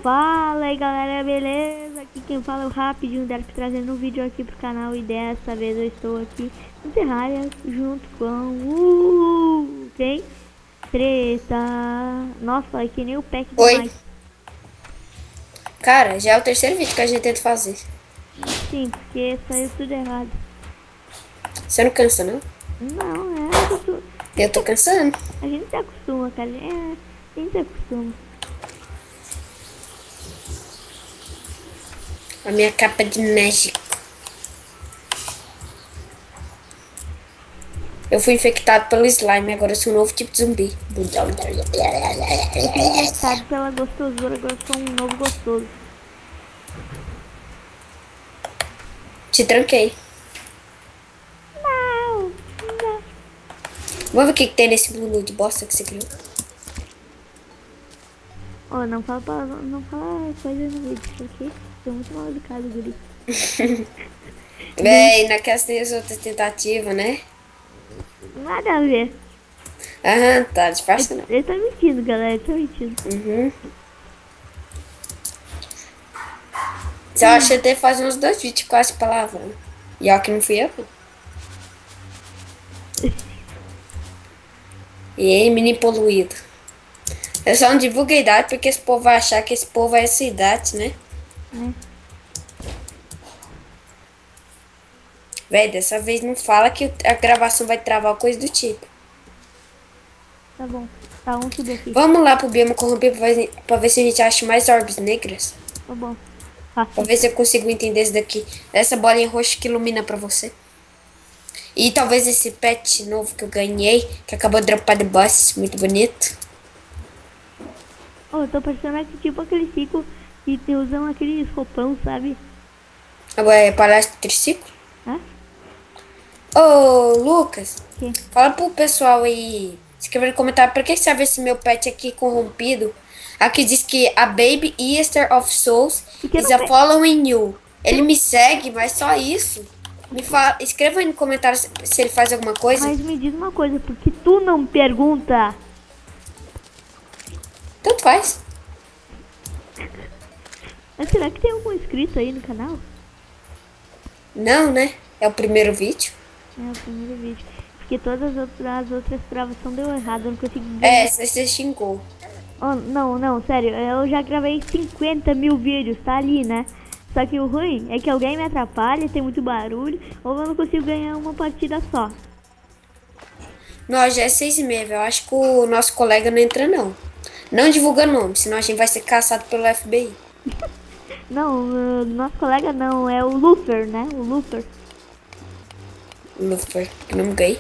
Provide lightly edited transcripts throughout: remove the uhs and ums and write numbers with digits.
Fala aí galera, beleza? Aqui quem fala é o Rapidinho Derp, trazendo um vídeo aqui pro canal. E dessa vez eu estou aqui no Terraria junto com quem? Treta. Nossa, é que nem o pack do Oi. Mike. Cara, já é o terceiro vídeo que a gente tenta fazer. Sim, porque saiu tudo errado. Você não cansa, não? Não, Eu tô cansando. a gente se acostuma, cara. A gente se acostuma. A minha capa de mágico. Eu fui infectado pelo slime, agora eu sou um novo tipo de zumbi. Eu fui infectado pela gostosura, agora eu sou um novo gostoso. Te tranquei. Não, não. Vamos ver o que tem nesse mundo de bosta que você criou. Oh, não fala coisa no vídeo, ok? Tô muito mal educado, guri. Véi, naquelas tem as outras tentativas, né? Nada a ver. Aham, tá, disfarça não. Ele tá mentindo, galera. Ele tá mentindo. Uhum. Você acha que eu devo fazer uns 2 vídeos com essa palavra? E ó que não fui eu. E aí, menino poluído. Eu só não divulgo a idade porque esse povo vai achar que esse povo é essa idade, né? Né? Véi, dessa vez não fala que a gravação vai travar ou coisa do tipo. Tá bom. Tá, vamos subir aqui. Vamos lá pro bioma corrompido pra ver se a gente acha mais orbes negras. Tá bom. Pra Fácil. ver se eu consigo entender isso daqui. Essa bolinha roxa que ilumina pra você. E talvez esse pet novo que eu ganhei, que acabou de dropar de boss, muito bonito. Oh, eu tô parecendo aqui, tipo aquele ciclo que usam aqueles roupão, sabe? Agora é palhaço de triciclo. Hã? Ô, Lucas, Que? fala pro pessoal aí, escreva no comentário pra que serve esse meu pet aqui corrompido. Aqui diz que a Baby Easter of Souls Porque is não a pe... following you. Você Ele não... me segue, mas só isso. Me fala, escreva aí no comentário se ele faz alguma coisa. Mas me diz uma coisa, porque tu não pergunta? Tanto faz. Mas será que tem algum inscrito aí no canal? Não, né? É o primeiro vídeo. É o primeiro vídeo. Porque todas as outras gravações deu errado, eu não consegui É, ganhar. você xingou. Oh, não, sério, eu já gravei 50 mil vídeos, tá ali, né? Só que o ruim é que alguém me atrapalha, tem muito barulho, ou eu não consigo ganhar uma partida só. Nós já é 6h30, eu acho que o nosso colega não entra não. Não divulga nome, senão a gente vai ser caçado pelo FBI. Não, nosso colega não, é o Lufer, né? O Lufer. Lufer, que nome gay.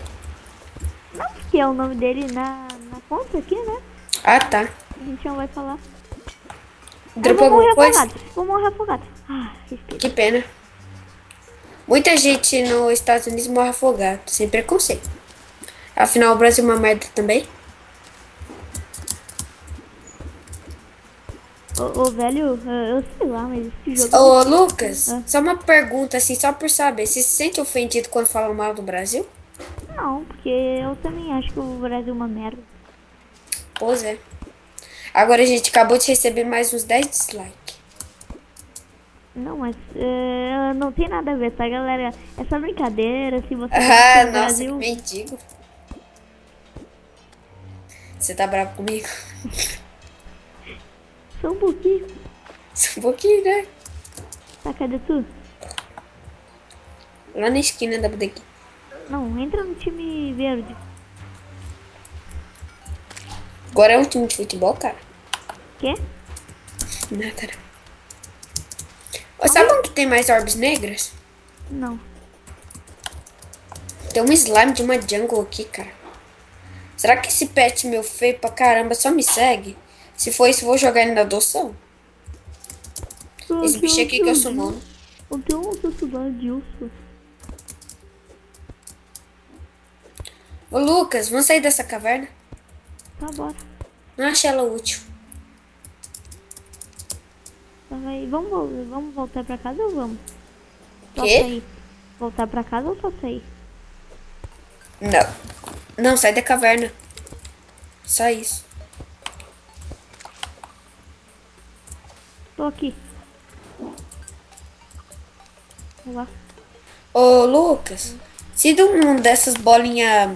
Não, porque é o nome dele na conta aqui, né? Ah, tá. A gente não vai falar. Dropou Vou morrer alguma coisa? afogado, vou morrer afogado. Ah, respeito. Que pena. Muita gente nos Estados Unidos morre afogado, sem preconceito. Afinal, o Brasil é uma merda também. Ô, velho, eu sei lá, mas esse jogo... Ô, Lucas, Ah, só uma pergunta assim, só por saber. Você se sente ofendido quando falam mal do Brasil? não, porque eu também acho que o Brasil é uma merda. Pois é. Agora a gente acabou de receber mais uns 10 dislikes. Não, mas não tem nada a ver, tá, galera? É só brincadeira, se você Ah, gosta do nossa, que Brasil... mendigo. Você tá bravo comigo? Só um pouquinho. Só um pouquinho, né? Tá, cadê tu? Lá na esquina da bodeguinha. Não, entra no time verde. Agora é um time de futebol, cara? Quê? Nada, não. Ô, sabe onde tem mais orbes negras? Não. Tem um slime de uma jungle aqui, cara. Será que esse pet meu feio pra caramba só me segue? Se for isso, vou jogar ele na adoção. Esse bicho aqui que eu sumono. Não tem uma sociedade disso. Ô, Lucas, vamos sair dessa caverna? Tá, bora. Não achei ela útil. Tá, vamos voltar pra casa ou vamos? Só Quê? sair. Voltar pra casa ou só sair? Não. Não, sai da caverna. Só isso. Tô aqui. Vamos lá. Ô, Lucas, se de um dessas bolinhas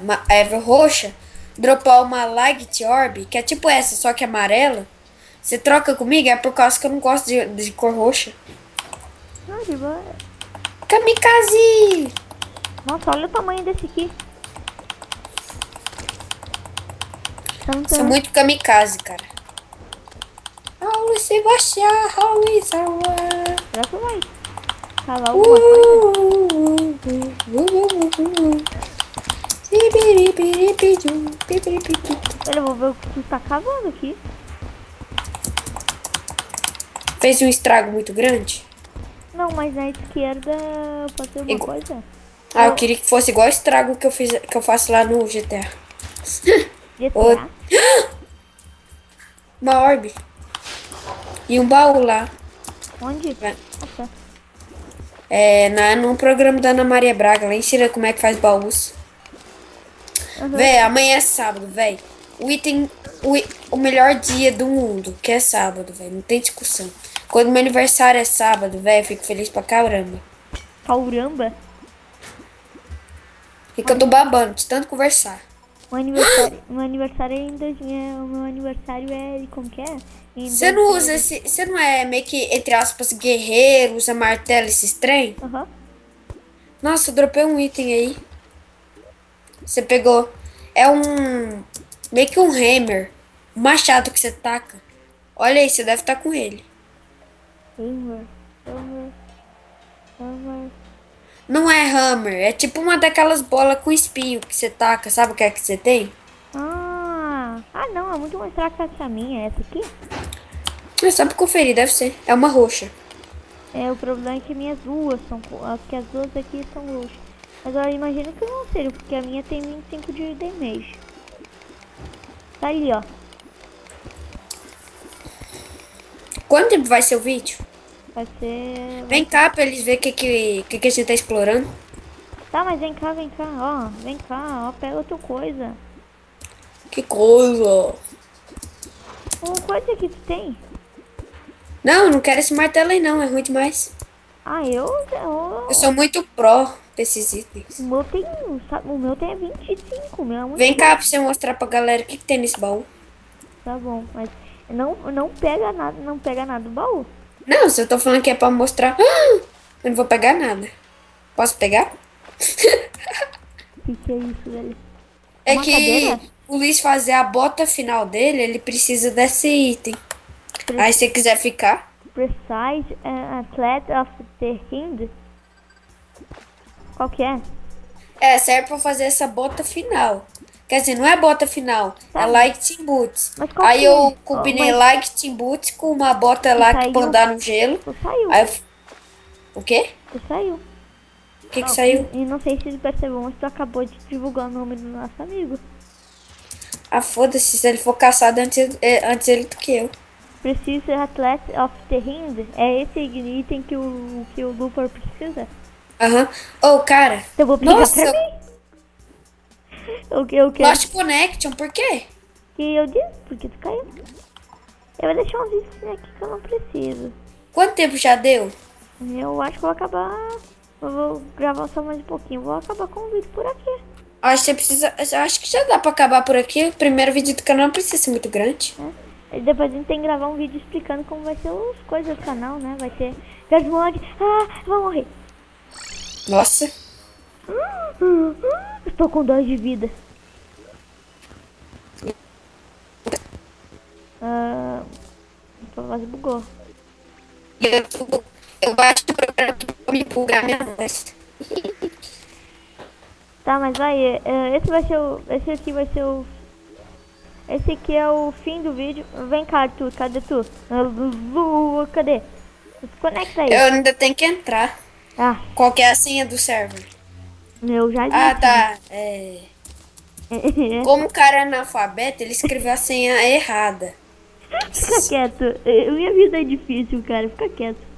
roxa dropar uma Light Orb, que é tipo essa, só que amarela, você troca comigo? É por causa que eu não gosto de cor roxa. Ah, de boa. Kamikaze! Nossa, olha o tamanho desse aqui. Sou muito kamikaze, cara. Raul, se você, Raul, Será que vai falar alguma coisa? Olha, eu vou ver o que tu tá cavando aqui. Fez um estrago muito grande? Não, mas na esquerda pode ser alguma coisa? Ah, eu queria que fosse igual o estrago que eu faço lá no GTA. GTA? Uma orbe. E um baú lá. Onde? É. Nossa. No programa da Ana Maria Braga, lá ensina como é que faz baús. Uhum. Véi, amanhã é sábado, véi. O melhor dia do mundo, que é sábado, véi. Não tem discussão. Quando meu aniversário é sábado, véi, eu fico feliz pra caramba. Caramba? E que eu tô babando de tanto conversar. O meu aniversário o meu aniversário é, como que é? Você não usa você não é meio que, entre aspas, guerreiro, usa martelo, esses trem? Aham. Nossa, eu dropei um item aí. Você pegou. É um. Meio que um hammer. Um machado que você taca. Olha aí, você deve estar com ele. Hammer. Não é hammer, é tipo uma daquelas bolas com espinho que você taca. Sabe o que é que você tem? Ah, não, é muito mais fraca que a minha, essa aqui. É só pra conferir, deve ser. É uma roxa. É, o problema é que minhas duas são, que as duas aqui são roxas. Mas eu imagino que não seja, porque a minha tem 25 de damage. Tá ali, ó. Quanto tempo vai ser o vídeo? Vai ser... Vem cá pra eles verem o que a gente tá explorando. Tá, mas vem cá, ó. Vem cá, ó, pega outra coisa. Que coisa. Uma coisa que tu tem. Não, eu não quero esse martelo aí não, é ruim demais. Ah, Eu sou muito pró pra esses itens. O meu tem 25, o meu é muito Vem bom. cá pra você mostrar pra galera o que tem nesse baú. Tá bom, mas não pega nada do baú. Não, se eu tô falando que é pra mostrar... eu não vou pegar nada. Posso pegar? O que é isso, velho? É Uma que cadeira? o Luiz fazer a bota final dele, ele precisa desse item. Aí se você quiser ficar... Precise Athlete of the Hind? Qual que é? serve pra fazer essa bota final. Quer dizer, não é bota final, Tá. é Lightning Boots. Mas qual Aí que eu é? combinei Mas- Lightning Boots com uma bota lá que saiu. pra andar no gelo. Tu saiu. Aí o quê? Tu saiu. O que saiu? E não sei se tu percebeu, mas tu acabou de divulgar o nome do nosso amigo. Ah, foda-se, se ele for caçado antes ele do que eu. Precise Athlete of the Hind? É esse item que o Looper precisa? Aham. Ô, cara. Eu vou pegar Nossa, pra mim. O que eu quero Lost Connection, por quê? que eu disse, porque tu caiu. Eu vou deixar uns itens aqui que eu não preciso. Quanto tempo já deu? Eu acho que eu vou acabar. Eu vou gravar só mais um pouquinho. Vou acabar com o vídeo por aqui. Acho que você precisa. Acho que já dá pra acabar por aqui. O primeiro vídeo do canal não precisa ser muito grande. Né? E depois a gente tem que gravar um vídeo explicando como vai ser as coisas do canal, né? Vai ter Gasmod. Eu vou morrer. Nossa. Estou com 2 de vida. Quase bugou. Eu baixo o programa pra me bugar minha voz. Tá, mas vai. Esse vai ser o. Esse aqui vai ser o. Esse aqui é o fim do vídeo. Vem cá, Arthur. Cadê tu? Cadê? Desconecta aí. Eu ainda tenho que entrar. Ah, Qual que é a senha do server? eu já disse. Ah, tá. Como o cara é analfabeto, ele escreveu a senha errada. Fica quieto. Minha vida é difícil, cara. Fica quieto.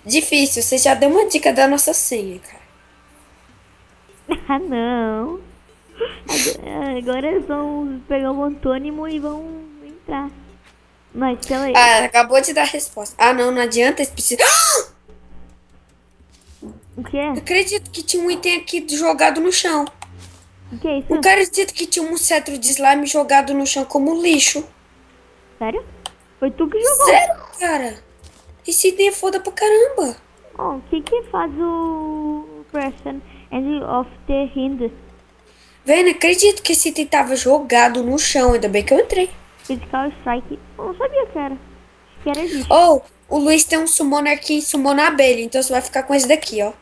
Difícil, você já deu uma dica da nossa senha, cara. Ah, não. Agora eles vão pegar o antônimo e vão entrar. Mas pela aí. Ah, acabou de dar a resposta. Ah, não, não adianta. Eles precisam... O que é? Eu acredito que tinha um item aqui jogado no chão. O que é isso? Eu acredito que tinha um cetro de slime jogado no chão como lixo. Sério? Foi tu que jogou. Sério, cara? Esse item é foda pra caramba. Oh, o que faz o person end of the hind? Véi, não acredito que esse item tava jogado no chão. Ainda bem que eu entrei. Physical strike. Eu não sabia que era. Acho que era isso. Oh, o Luiz tem um summoner que summona abelha. Então você vai ficar com esse daqui, ó.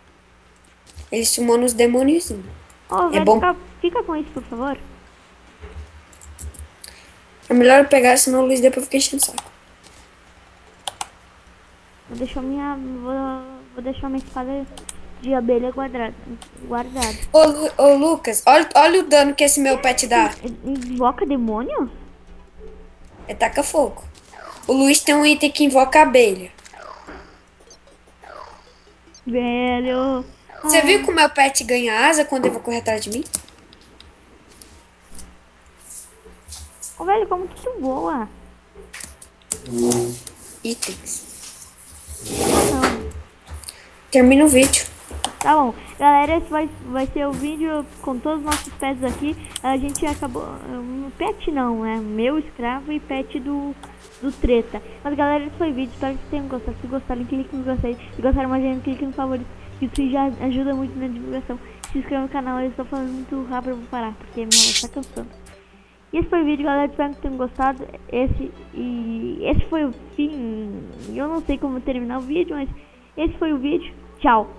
Ele summona os demôniozinhos. Oh, É velho, bom. fica com isso, por favor. É melhor eu pegar, senão o Luiz depois fica enchendo o saco. Vou deixar vou deixar minha espada de abelha guardada. Ô, Lucas, olha o dano que esse meu pet dá. Invoca demônio? É taca fogo. O Luiz tem um item que invoca abelha. Velho. Você viu que o meu pet ganha asa quando ele vai correr atrás de mim? Ô, velho, como que tu voa? Itens. Não. Termina o vídeo. Tá bom, galera, esse vai ser o vídeo com todos os nossos pets aqui. A gente acabou... Pet não, é meu escravo e pet do treta. Mas galera, esse foi o vídeo, espero que vocês tenham gostado. Se gostarem, clique no gostei. Se gostaram mais ainda, clique no favorito. Isso já ajuda muito na divulgação. Se inscreva no canal, eu estou falando muito rápido, eu vou parar, porque minha voz tá cansando. E esse foi o vídeo, galera, espero que tenham gostado. Esse foi o fim. Eu não sei como terminar o vídeo, mas esse foi o vídeo. Tchau!